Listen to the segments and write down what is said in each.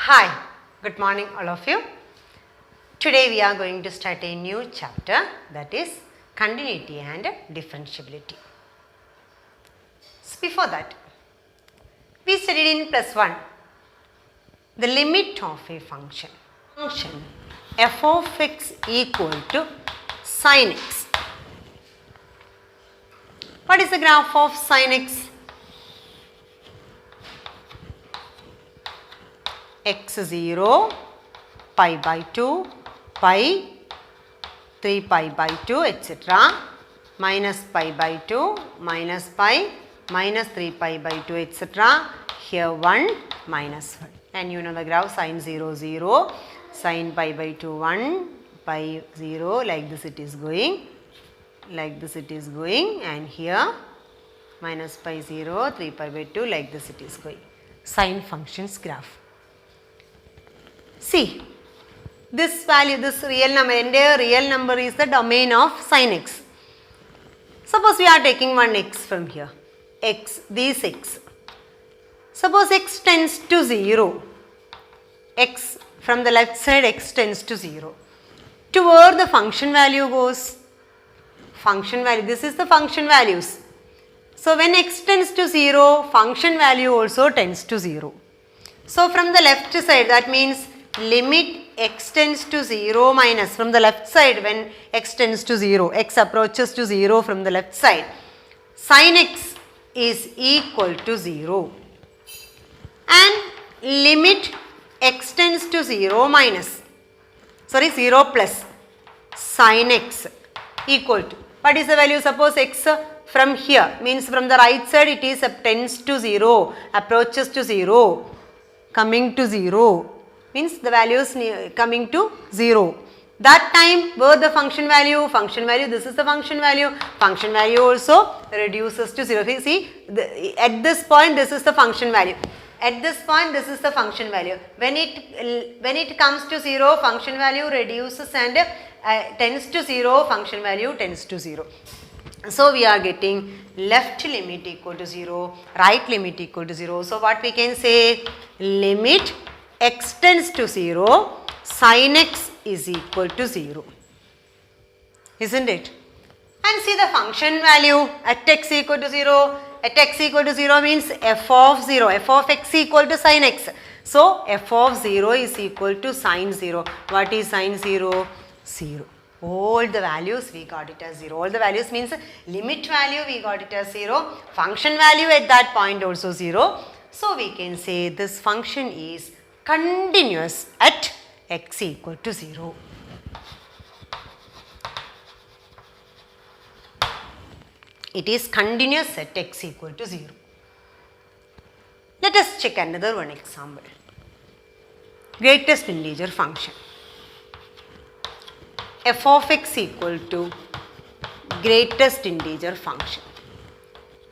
Hi, good morning all of you. Today we are going to start a new chapter, that is continuity and differentiability. So before that, we studied in +1 the limit of a function f of x equal to sin x. What is the graph of sin x? x0, pi by 2, pi, 3 pi by 2, etc. minus pi by 2, minus pi, minus 3 pi by 2, etc. Here 1, minus 1. And you know the graph sin 0, 0, sin pi by 2, 1, pi 0, like this it is going, like this it is going, and here minus pi 0, 3 pi by 2, like this it is going. Sine functions graph. See, this value, this real number, entire real number is the domain of sin x. Suppose we are taking one x from here, x, this x. Suppose x tends to 0, x from the left side x tends to 0. To where the function value goes? Function value, this is the function values. So when x tends to 0, function value also tends to 0. So from the left side, that means limit x tends to 0 minus from the left side, when x tends to 0, x approaches to 0 from the left side, sin x is equal to 0, and limit x tends to 0 minus, 0 plus sin x equal to, what is the value? Suppose x from here, means from the right side it is tends to 0, approaches to 0, coming to 0, means the values coming to 0. That time where the function value, this is the function value also reduces to 0. See, at this point this is the function value, at this point this is the function value. When it comes to 0, function value reduces and tends to 0, function value tends to 0. So we are getting left limit equal to 0, right limit equal to 0. So what we can say, limit x tends to 0, sin x is equal to 0, isn't it? And see the function value at x equal to 0, at x equal to 0 means f of 0, f of x equal to sin x. So f of 0 is equal to sin 0. What is sin 0? 0. All the values we got it as 0. All the values means limit value we got it as 0, function value at that point also 0. So we can say this function is continuous at x equal to 0. It is continuous at x equal to 0. Let us check another one example. Greatest integer function. F of x equal to greatest integer function.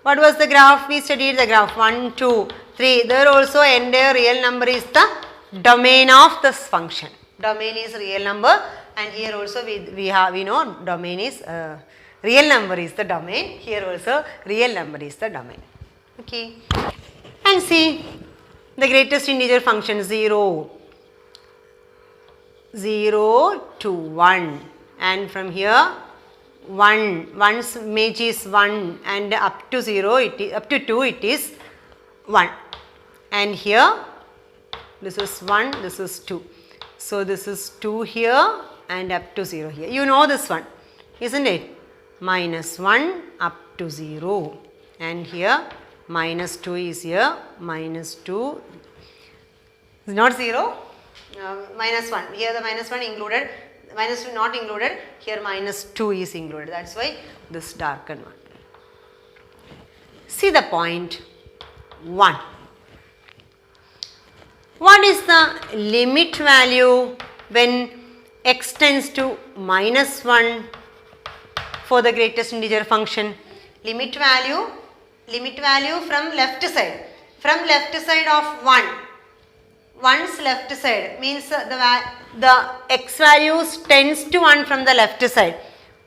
What was the graph? We studied the graph 1, 2, 3. There also entire real number is the domain of this function. Domain is real number, and here also we know domain is real number is the domain. Here also real number is the domain. Okay. And see the greatest integer function 0, 0 to 1, and from here 1's image is 1, and up to 0 it is, up to 2 it is 1, and here this is 1, this is 2. So this is 2 here and up to 0 here. You know this one, isn't it? Minus 1 up to 0, and here minus 2 is here, minus 2 is not 0, minus 1. Here the minus 1 included, minus 2 not included, here minus 2 is included. That is why this darkened one. See the point 1. What is the limit value when x tends to minus 1 for the greatest integer function? Limit value from left side. From left side of 1. 1's left side means the x values tends to 1 from the left side.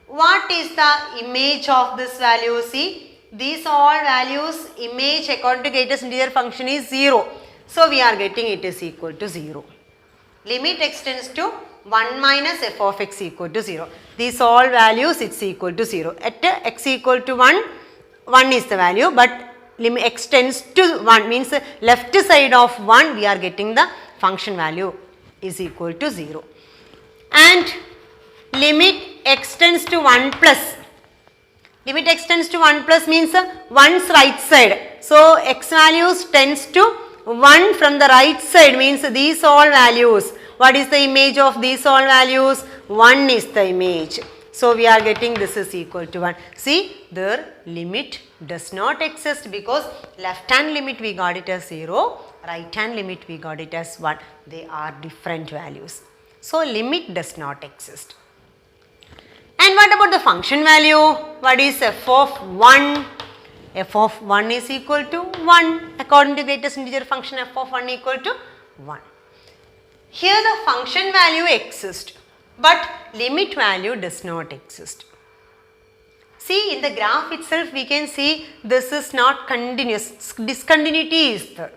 What is the image of this value? See, these all values image according to greatest integer function is 0. So we are getting it is equal to 0. Limit extends to 1 minus f of x equal to 0. These all values it's equal to 0. At x equal to 1, 1 is the value, but limit extends to 1 means left side of 1 we are getting the function value is equal to 0. And limit extends to 1 plus. Limit extends to 1 plus means 1's right side. So x values tends to 1 from the right side means these all values. What is the image of these all values? 1 is the image. So we are getting this is equal to 1. See, their limit does not exist because left hand limit we got it as 0, right hand limit we got it as 1. They are different values. So limit does not exist. And what about the function value? What is f of 1? F of 1 is equal to 1 according to greatest integer function f of 1 equal to 1. Here the function value exists, but limit value does not exist. See, in the graph itself we can see this is not continuous, discontinuity is there,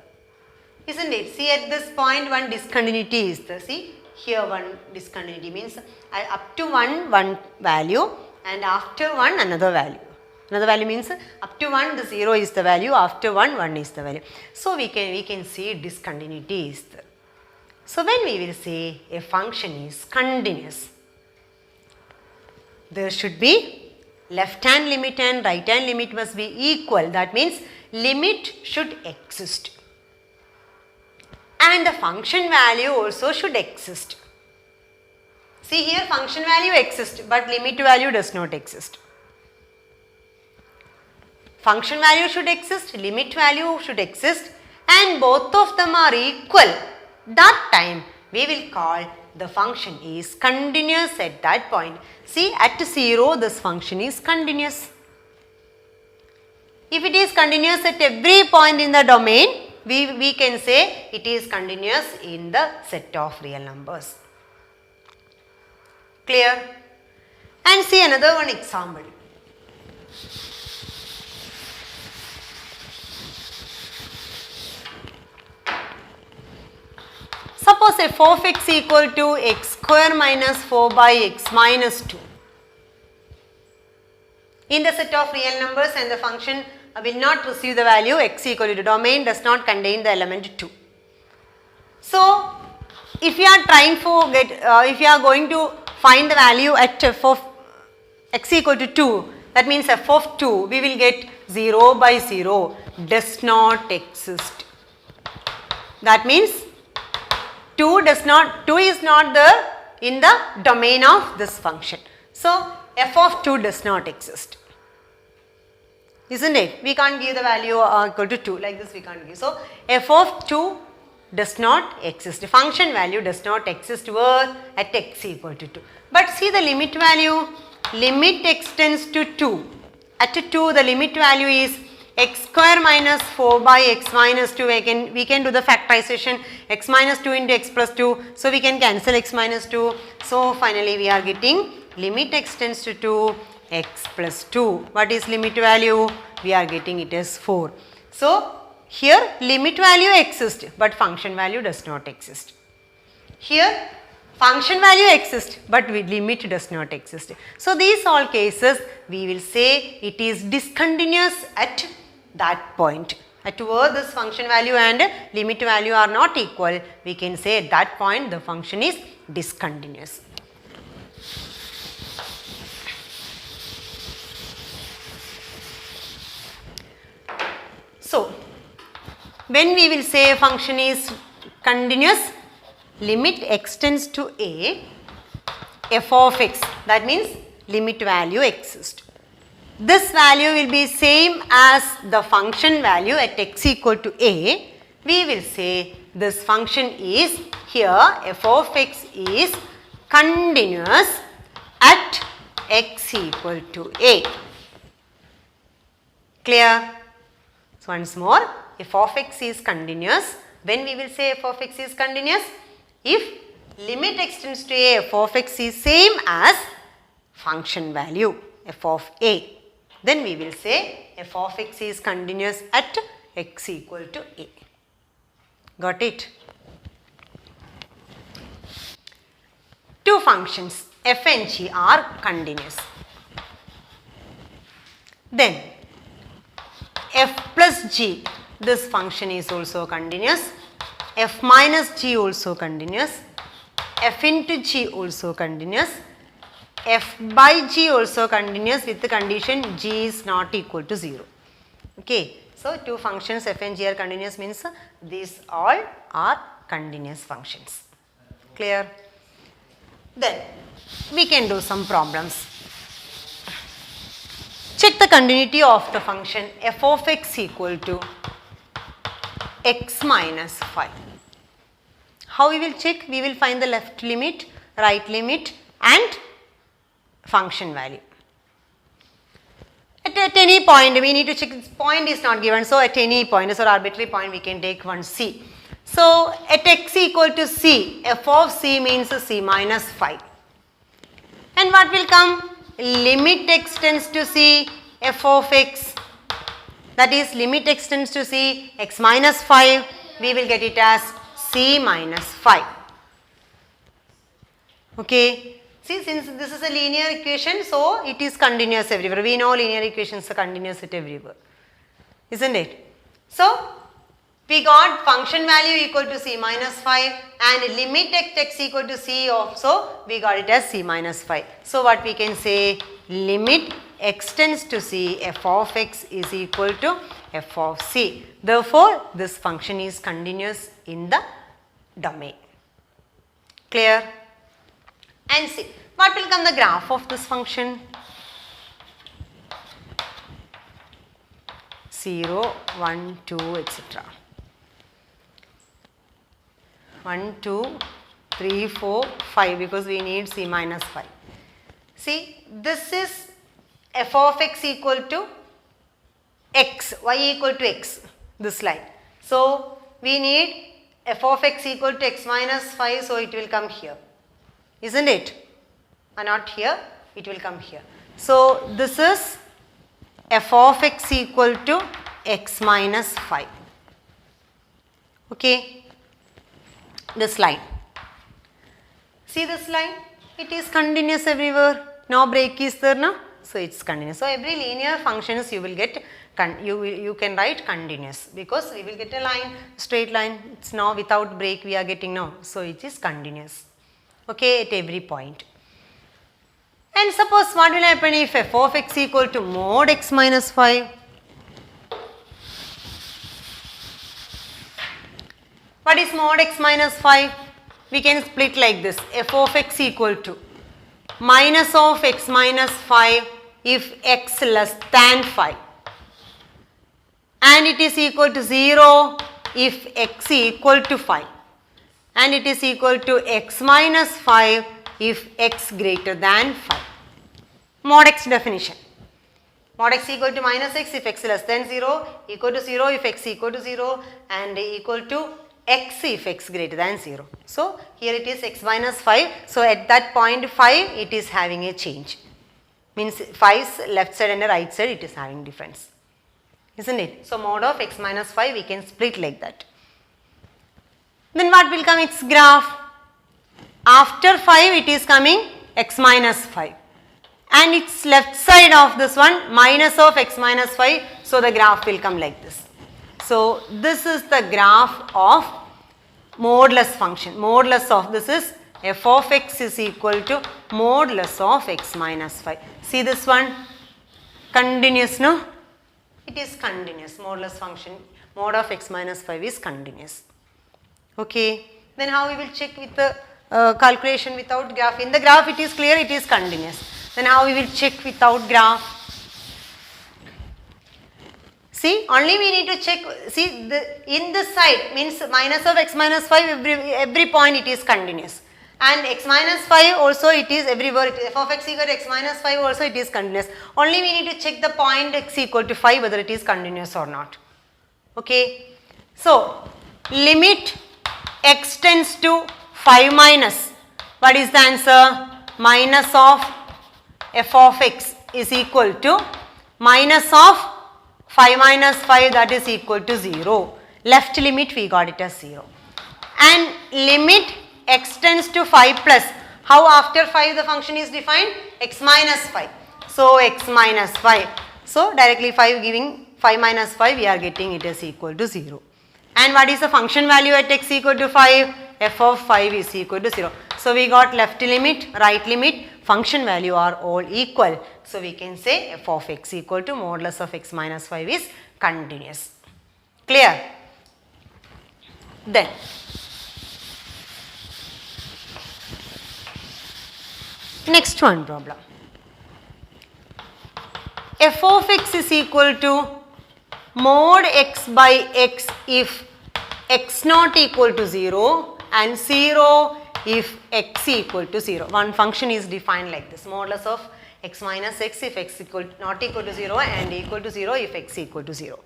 isn't it? See, at this point one discontinuity is there. See, here one discontinuity means up to 1 value and after 1 another value. Another value means up to 1 the 0 is the value, after 1 is the value. So we can see discontinuity is there. So when we will say a function is continuous, there should be left hand limit and right hand limit must be equal. That means limit should exist and the function value also should exist. See, here function value exists but limit value does not exist. Function value should exist, limit value should exist, and both of them are equal. That time we will call the function is continuous at that point. See, at 0 this function is continuous. If it is continuous at every point in the domain, we can say it is continuous in the set of real numbers. Clear? And see another one example. Suppose f of x equal to x square minus 4 by x minus 2. In the set of real numbers and the function will not receive the value x equal to domain does not contain the element 2. So, if you are trying to if you are going to find the value at f of x equal to 2, that means f of 2, we will get 0 by 0 does not exist. That means 2 is not there in the domain of this function. So, f of 2 does not exist, isn't it? We can't give the value equal to 2, like this we can't give. So, f of 2 does not exist, function value does not exist where at x equal to 2. But see the limit value, limit extends to 2. At 2 the limit value is x square minus 4 by x minus 2. We can do the factorization, x minus 2 into x plus 2. So, we can cancel x minus 2. So, finally we are getting limit extends to 2 x plus 2. What is limit value? We are getting it as 4. So, here limit value exists but function value does not exist. Here function value exists but limit does not exist. So, these all cases we will say it is discontinuous at that point. At where this function value and limit value are not equal, we can say at that point the function is discontinuous. So, when we will say a function is continuous, limit extends to a f of x, that means limit value exists. This value will be same as the function value at x equal to a. We will say this function is here f of x is continuous at x equal to a. Clear? So, once more, f of x is continuous. When we will say f of x is continuous? If limit extends to a, f of x is same as function value f of a, then we will say f of x is continuous at x equal to a. Got it? Two functions f and g are continuous. Then f plus g, this function is also continuous. F minus g also continuous. F into g also continuous. F by g also continuous with the condition g is not equal to 0. Okay. So, two functions f and g are continuous means these all are continuous functions. Clear? Then we can do some problems. Check the continuity of the function f of x equal to x minus 5. How we will check? We will find the left limit, right limit and function value. At any point we need to check, this point is not given, so at any point, so arbitrary point we can take one c. So at x equal to c, f of c means c minus 5. And what will come? Limit x tends to c, f of x, that is limit x tends to c, x minus 5, we will get it as c minus 5. Okay. See, since this is a linear equation, so it is continuous everywhere. We know linear equations are continuous at everywhere, isn't it? So, we got function value equal to c minus 5 and limit x equal to c also, we got it as c minus 5. So, what we can say, limit x tends to c, f of x is equal to f of c. Therefore, this function is continuous in the domain. Clear? And see, what will come the graph of this function? 0, 1, 2, etc. 1, 2, 3, 4, 5 because we need c minus 5. See, this is f of x equal to x, y equal to x, this line. So, we need f of x equal to x minus 5, so it will come here. Isn't it? Not here, it will come here. So, this is f of x equal to x minus 5. Okay. This line. See this line? It is continuous everywhere. No break is there, no? So, it is continuous. So, every linear functions you will get, you can write continuous because we will get a line, straight line. It is now without break we are getting now. So, it is continuous. Okay, at every point. And suppose what will happen if f of x equal to mod x minus 5? What is mod x minus 5? We can split like this, f of x equal to minus of x minus 5 if x less than 5 and it is equal to 0 if x equal to 5 and it is equal to x minus 5 if x greater than 5. Mod x definition. Mod x equal to minus x if x less than 0, equal to 0 if x equal to 0 and equal to x if x greater than 0. So, here it is x minus 5. So, at that point 5 it is having a change. Means 5's left side and the right side it is having difference. Isn't it? So, mod of x minus 5 we can split like that. Then what will come its graph? After 5 it is coming x minus 5 and its left side of this one minus of x minus 5. So, the graph will come like this. So, this is the graph of modulus function. Modulus of this is f of x is equal to modulus of x minus 5. See this one? Continuous, no? It is continuous. Modulus function, mod of x minus 5 is continuous. Okay. Then how we will check with the calculation without graph? In the graph it is clear, it is continuous. Then how we will check without graph? See, only we need to check, see in this side means minus of x minus 5 every point it is continuous and x minus 5 also it is everywhere, it is f of x equal to x minus 5 also it is continuous. Only we need to check the point x equal to 5 whether it is continuous or not. Okay. So, limit x tends to 5 minus, what is the answer? Minus of f of x is equal to minus of 5 minus 5, that is equal to 0 Left limit we got it as 0. And limit x tends to 5 plus. How after 5 the function is defined? X minus 5. So x minus 5. So directly 5 giving 5 minus 5 we are getting it as equal to 0. And what is the function value at x equal to 5? F of 5 is equal to 0. So we got left limit, right limit, function value are all equal. So we can say f of x equal to modulus of x minus 5 is continuous. Clear? Then next one problem. F of x is equal to mod x by x if x not equal to 0 and 0 if x equal to 0. One function is defined like this, modulus of x minus x if x not equal to 0 and equal to 0 if x equal to 0.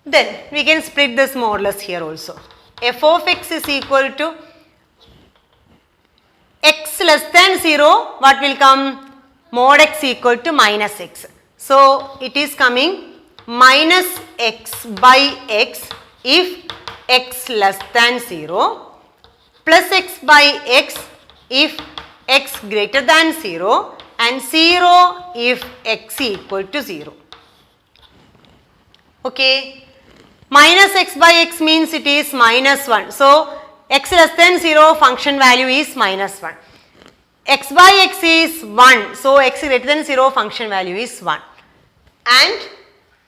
Then we can split this modulus here also. F of x is equal to x less than 0, what will come? Mod x equal to minus x. So it is coming minus x by x if x less than 0 plus x by x if x greater than 0 and 0 if x equal to 0. Okay. Minus x by x means it is minus 1. So x less than 0 function value is minus 1. X by x is 1. So x greater than 0 function value is 1. And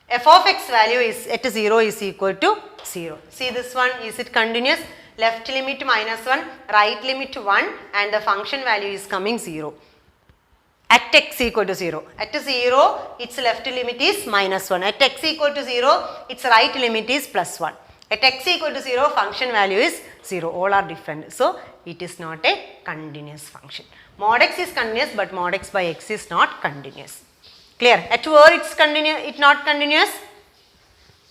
f of x value is at 0 is equal to 0. See this one, is it continuous? Left limit minus 1, right limit 1 and the function value is coming 0. At x equal to 0. At 0, its left limit is minus 1. At x equal to 0, its right limit is plus 1. At x equal to 0, function value is 0. All are different. So it is not a continuous function. Mod x is continuous but mod x by x is not continuous. Clear? At where it's continuous, it's not continuous?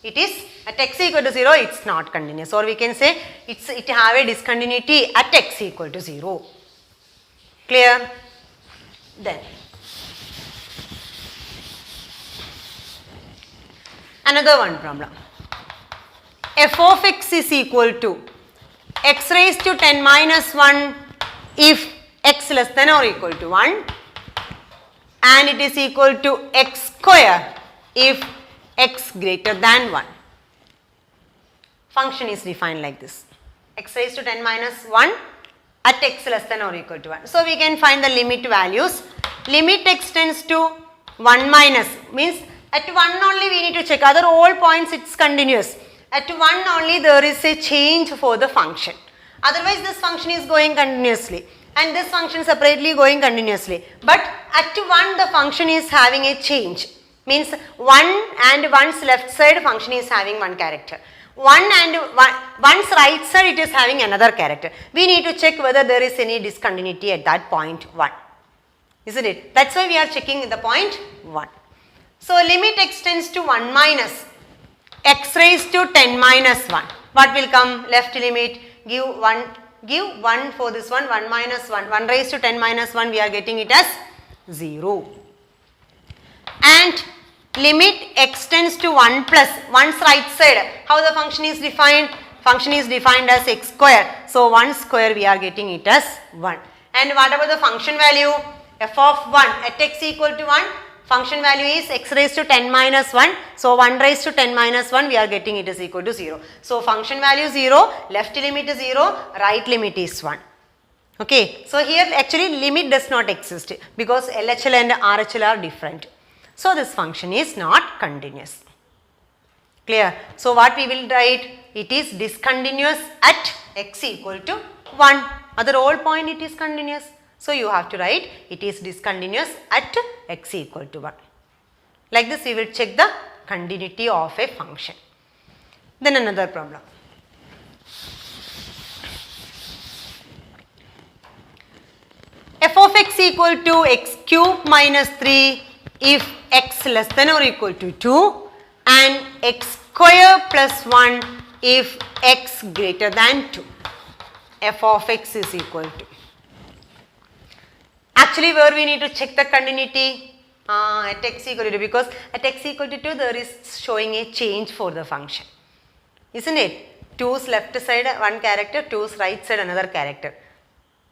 It is at x equal to 0, it's not continuous. Or we can say it have a discontinuity at x equal to 0. Clear? Then another one problem. F of x is equal to x raised to 10 minus 1 if x less than or equal to 1 and it is equal to x square if x greater than 1. Function is defined like this. X raised to 10 minus 1 at x less than or equal to 1. So we can find the limit values. Limit x tends to 1 minus means at 1 only we need to check, other all points it's continuous. At 1 only there is a change for the function. Otherwise this function is going continuously and this function separately going continuously. But at 1 the function is having a change. Means 1 and 1's left side function is having one character. 1 and 1's right side it is having another character. We need to check whether there is any discontinuity at that point 1. Isn't it? That's why we are checking the point 1. So limit x tends to 1 minus x raised to 10 minus 1. What will come? Left limit, give 1 for this one, 1 minus 1. 1 raised to 10 minus 1 we are getting it as 0. And limit x tends to 1 plus 1's right side. How the function is defined? Function is defined as x square. So 1 square we are getting it as 1. And what about the function value? F of 1 at x equal to 1. Function value is x raised to 10 minus 1. So 1 raised to 10 minus 1 we are getting it is equal to 0. So function value 0, left limit is 0, right limit is 1. Okay. So here actually limit does not exist because LHL and RHL are different. So this function is not continuous. Clear? So what we will write? It is discontinuous at x equal to 1. Other all point it is continuous. So you have to write it is discontinuous at x equal to 1. Like this we will check the continuity of a function. Then another problem. F of x equal to x cube minus 3 if x less than or equal to 2 and x square plus 1 if x greater than 2. F of x is equal to. Actually where we need to check the continuity? At x equal to 2, because at x equal to 2 there is showing a change for the function. isn't it? 2's left side one character, 2's right side another character.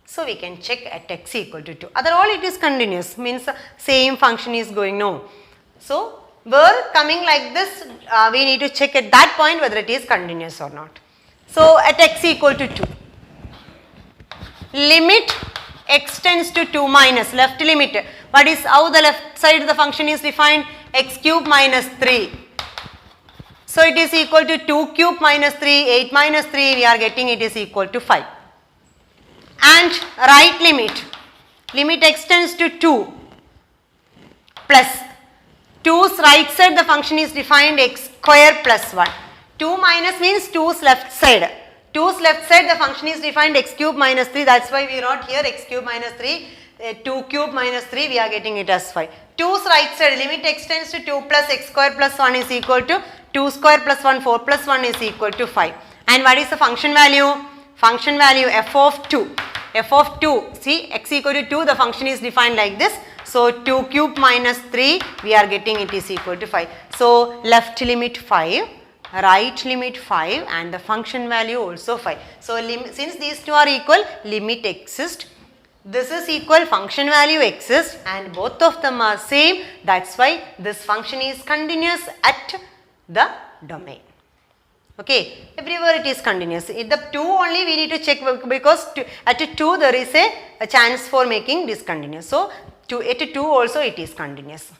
So we can check at x equal to 2. Otherwise it is continuous, means same function is going, no. So where coming like this, we need to check at that point whether it is continuous or not. So at x equal to 2, limit x tends to 2 minus, left limit. What is, how the left side of the function is defined? X cube minus 3. So it is equal to 2 cube minus 3, 8 minus 3, we are getting it is equal to 5. And right limit, limit x tends to 2 plus 2's right side the function is defined x square plus 1. 2 minus means 2's left side. 2's left side the function is defined x cube minus 3, that's why we wrote here x cube minus 3, 2 cube minus 3 we are getting it as 5. 2's right side limit x tends to 2 plus x square plus 1 is equal to 2 square plus 1, 4 plus 1 is equal to 5. And what is the function value? Function value f of 2. F of 2, see x equal to 2 the function is defined like this. So 2 cube minus 3 we are getting it is equal to 5. So left limit 5, right limit 5 and the function value also 5. So since these two are equal, limit exists. This is equal, function value exists and both of them are same. That's why this function is continuous at the domain. Okay, everywhere it is continuous. In the 2 only we need to check because at 2 there is a chance for making discontinuous. So at 2 also it is continuous.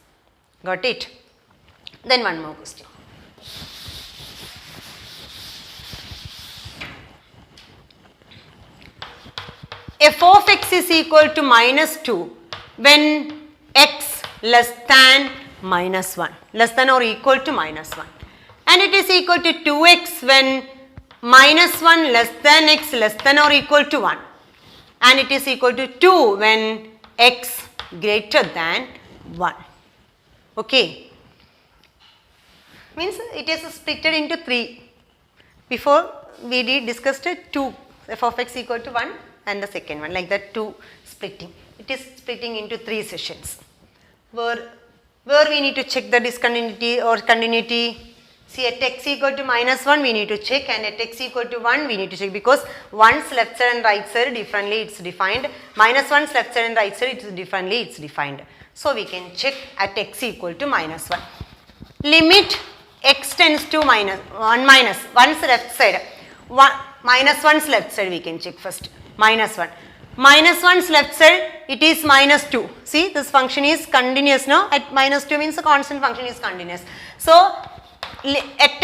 Got it? Then one more question. F of x is equal to minus 2 when x less than minus 1, less than or equal to minus 1. And it is equal to 2x when minus 1 less than x less than or equal to 1. And it is equal to 2 when x greater than 1. Okay. Means it is split into 3. Before we discussed 2, f of x equal to 1 and the second one, like that 2 splitting. It is splitting into 3 sessions. Where we need to check the discontinuity or continuity. See, at x equal to minus 1 we need to check and at x equal to 1 we need to check because 1's left side and right side differently it's defined. Minus 1's left side and right side it's differently it's defined. So we can check at x equal to minus 1. Limit x tends to minus 1 minus 1's left side. Minus 1's left side we can check first. Minus 1. Minus 1's left side it is minus 2. See, this function is continuous now. At minus 2 means the constant function is continuous. So at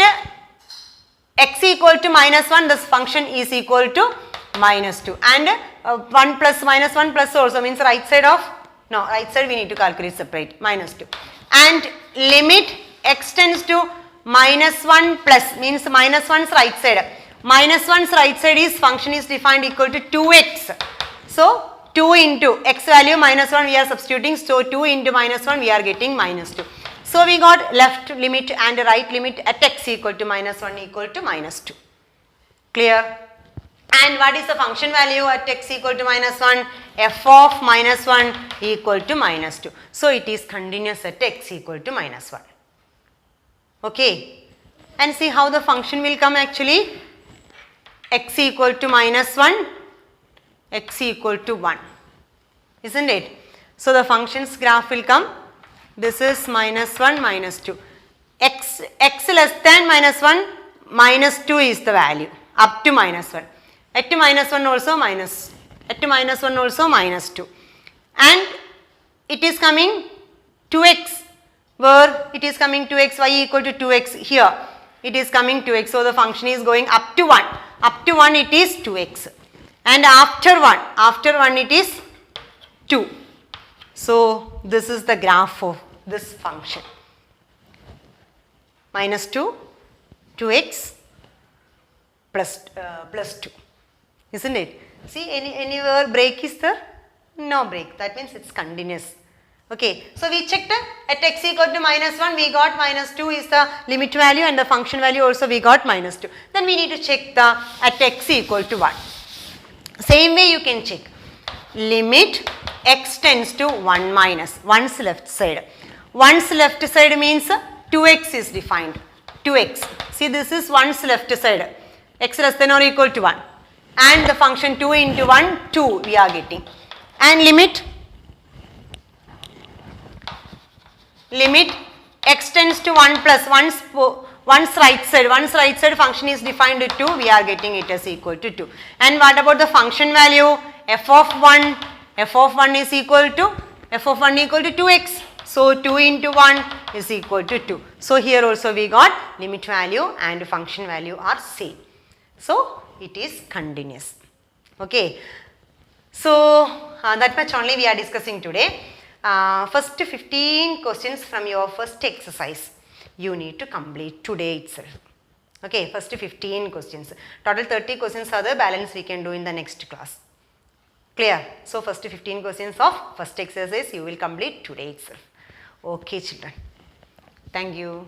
x equal to minus 1 this function is equal to minus 2 and 1 plus minus 1 plus also means right side of, no, right side we need to calculate separate, minus 2. And limit x tends to minus 1 plus means minus 1's right side. Minus 1's right side is function is defined equal to 2x. So 2 into x value minus 1 we are substituting, so 2 into minus 1 we are getting minus 2. So we got left limit and right limit at x equal to minus 1 equal to minus 2. Clear? And what is the function value at x equal to minus 1? F of minus 1 equal to minus 2. So it is continuous at x equal to minus 1. Okay. And see how the function will come actually. X equal to minus 1, x equal to 1. Isn't it? So the function's graph will come. This is minus 1, minus 2. X less than minus 1, minus 2 is the value up to minus 1. At minus 1 also minus, at minus 1 also minus 2. And it is coming 2x, where it is coming 2x, y equal to 2x here. It is coming 2x, so the function is going up to 1. Up to 1 it is 2x. And after 1 it is 2. So this is the graph of this function. Minus 2, 2x plus 2. Isn't it? See, anywhere break is there? No break. That means it's continuous. Okay. So we checked at x equal to minus 1 we got minus 2 is the limit value and the function value also we got minus 2. Then we need to check the at x equal to 1. Same way you can check. Limit x tends to 1 minus 1's left side. 1's left side means 2x is defined. 2x. See, this is 1's left side, x less than or equal to 1, and the function 2 into 1, 2 we are getting, and limit x tends to 1 plus 1's right side function is defined to 2, we are getting it as equal to 2. And what about the function value? f of 1 is equal to 2x. So 2 into 1 is equal to 2. So here also we got limit value and function value are same. So it is continuous. Okay. So that much only we are discussing today. First 15 questions from your first exercise you need to complete today itself. Okay, first 15 questions. Total 30 questions are the balance we can do in the next class. Clear? So first 15 questions of first exercise you will complete today itself. Okay children. Thank you.